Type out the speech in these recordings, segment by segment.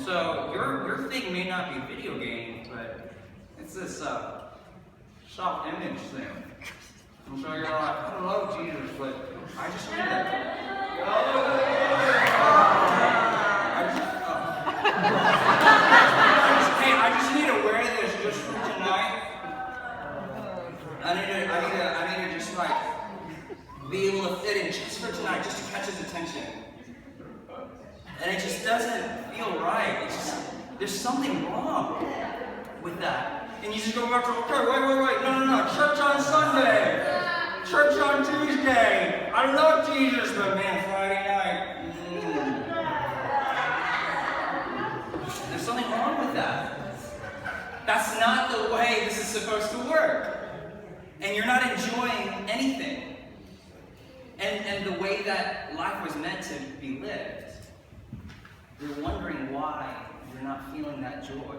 So your thing may not be video games, but it's this self-image thing. And so you're like, I love Jesus, but I just need to. I just need to wear this just for tonight. I need to just like be able to fit in just for tonight, just to catch his attention. And it just doesn't feel right. It's just, there's something wrong with that. And you just go back to, okay, wait, no, church on Sunday, church on Tuesday. I love Jesus, but man, Friday night. There's something wrong with that. That's not the way this is supposed to work. And you're not enjoying anything. And the way that life was meant to be lived. You're wondering why you're not feeling that joy.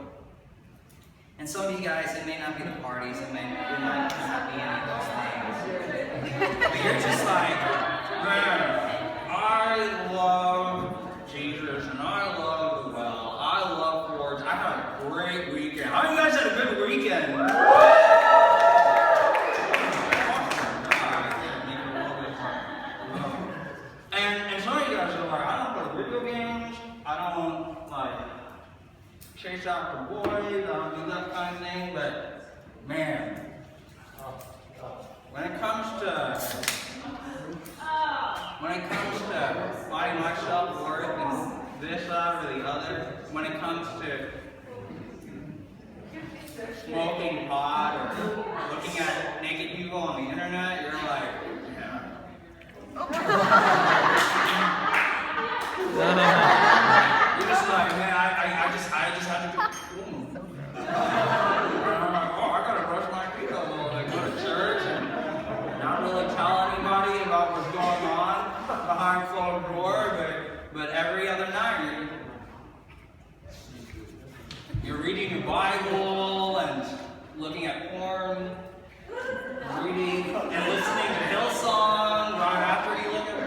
And some of you guys, it may not be the parties, it might not be any of those things. But you're just like, man, I love Jesus and I love well. I love words. I had a great weekend. How many of you guys had a good weekend? And some of you guys are like, I don't play video games. I don't like chase after boys, I don't do that kind of thing, but man, when it comes to finding my self-worth in this side or the other, when it comes to smoking pot or looking at naked people on the internet, you're like, yeah. You're just like, man, I just had to do And I'm like, oh, I gotta brush my teeth a little bit, go to church and not really tell anybody about what's going on behind closed doors, but every other night you're reading your Bible and looking at porn, reading and listening to Hillsong right after you look at porn.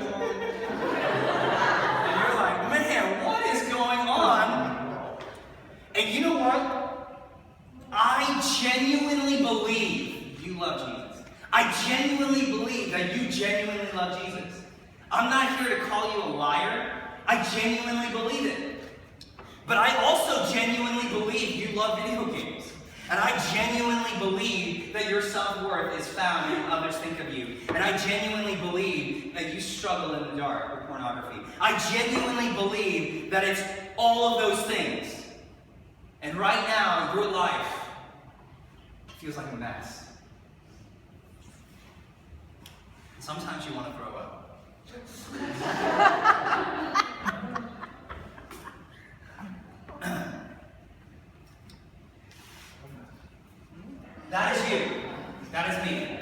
And you know what? I genuinely believe you love Jesus. I genuinely believe that you genuinely love Jesus. I'm not here to call you a liar. I genuinely believe it. But I also genuinely believe you love video games. And I genuinely believe that your self-worth is found in what others think of you. And I genuinely believe that you struggle in the dark with pornography. I genuinely believe that it's all of those things. And right now, your life feels like a mess. Sometimes you want to throw up. That is you. That is me.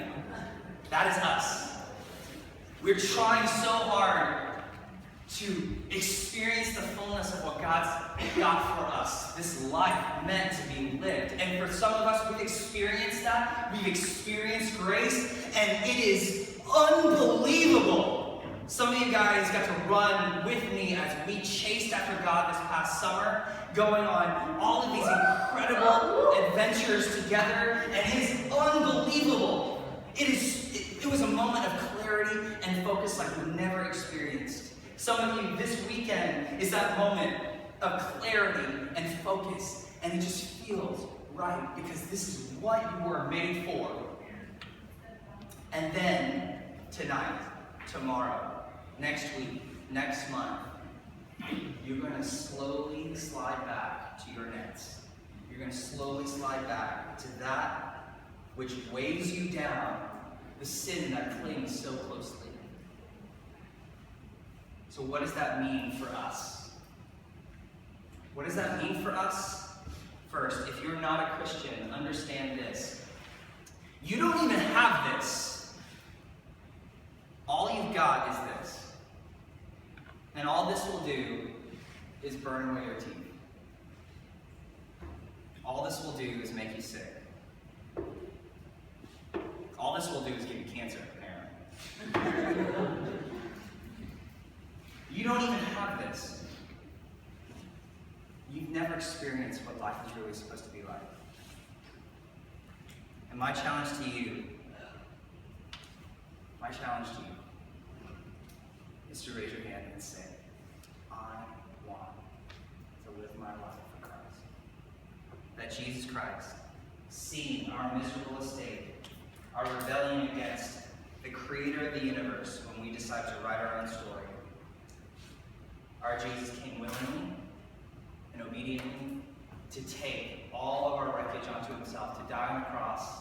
That is us. We're trying so hard to experience the fullness of what God's got for us. This life meant to be lived. And for some of us, we've experienced that. We've experienced grace. And it is unbelievable. Some of you guys got to run with me as we chased after God this past summer, going on all of these incredible adventures together. And it is unbelievable. It was a moment of clarity and focus like we've never experienced. Some of you, this weekend is that moment of clarity and focus, and it just feels right because this is what you were made for. And then, tonight, tomorrow, next week, next month, you're going to slowly slide back to your nets. You're going to slowly slide back to that which weighs you down, the sin that clings so closely. So what does that mean for us? What does that mean for us? First, if you're not a Christian, understand this. You don't even have this. All you've got is this. And all this will do is burn away your teeth. All this will do is make you sick. All this will do is give you cancer, apparently. You don't even have this. You've never experienced what life is really supposed to be like. And my challenge to you is to raise your hand and say, I want to live my life for Christ. That Jesus Christ, seeing our miserable estate, our rebellion against the creator of the universe when we decide to write our own story, our Jesus came willingly and obediently to take all of our wreckage onto himself, to die on the cross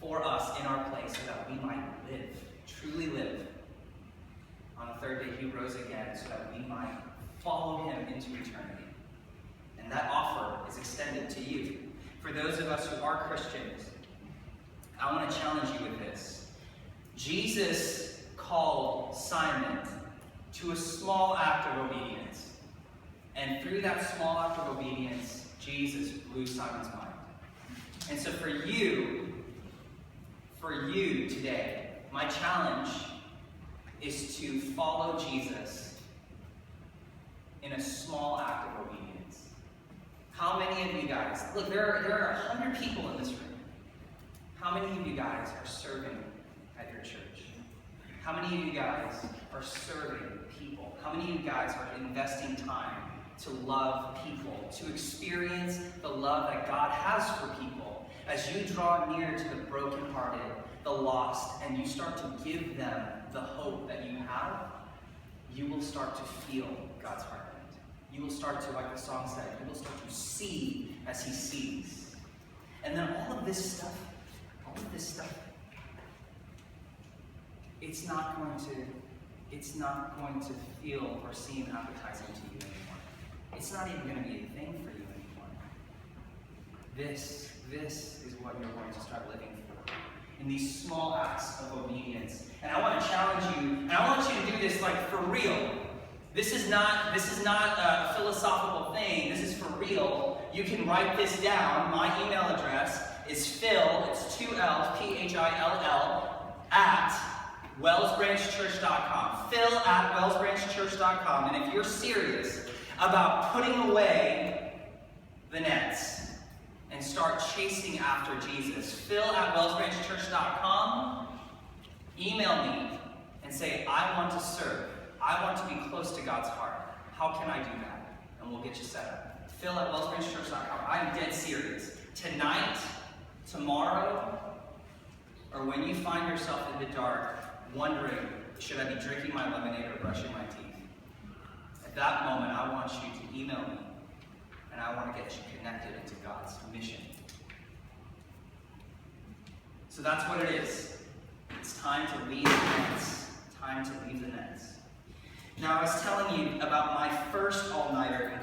for us in our place so that we might live, truly live. On the third day, he rose again so that we might follow him into eternity. And that offer is extended to you. For those of us who are Christians, I want to challenge you with this. Jesus called Simon to a small act of obedience. And through that small act of obedience, Jesus blew Simon's mind. And so for you today, my challenge is to follow Jesus in a small act of obedience. How many of you guys, look, there are 100 people in this room. How many of you guys are serving at your church? How many of you guys are serving people? How many of you guys are investing time to love people, to experience the love that God has for people? As you draw near to the brokenhearted, the lost, and you start to give them the hope that you have, you will start to feel God's heartbeat. You will start to, like the song said, you will start to see as he sees. And then all of this stuff, it's not going to feel or seem appetizing to you anymore. It's not even going to be a thing for you anymore. This is what you're going to start living for, in these small acts of obedience. And I want to challenge you, and I want you to do this like for real. This is not a philosophical thing. This is for real. You can write this down. My email address is Phil, it's 2 L's, P-H-I-L-L, at wellsbranchchurch.com. Phil at wellsbranchchurch.com. And if you're serious about putting away the nets and start chasing after Jesus, Phil at wellsbranchchurch.com, email me and say, I want to serve. I want to be close to God's heart. How can I do that? And we'll get you set up. Phil at wellsbranchchurch.com. I'm dead serious. Tonight, tomorrow, or when you find yourself in the dark, wondering, should I be drinking my lemonade or brushing my teeth? At that moment, I want you to email me, and I want to get you connected into God's mission. So that's what it is. It's time to leave the nets. Time to leave the nets. Now, I was telling you about my first all-nighter in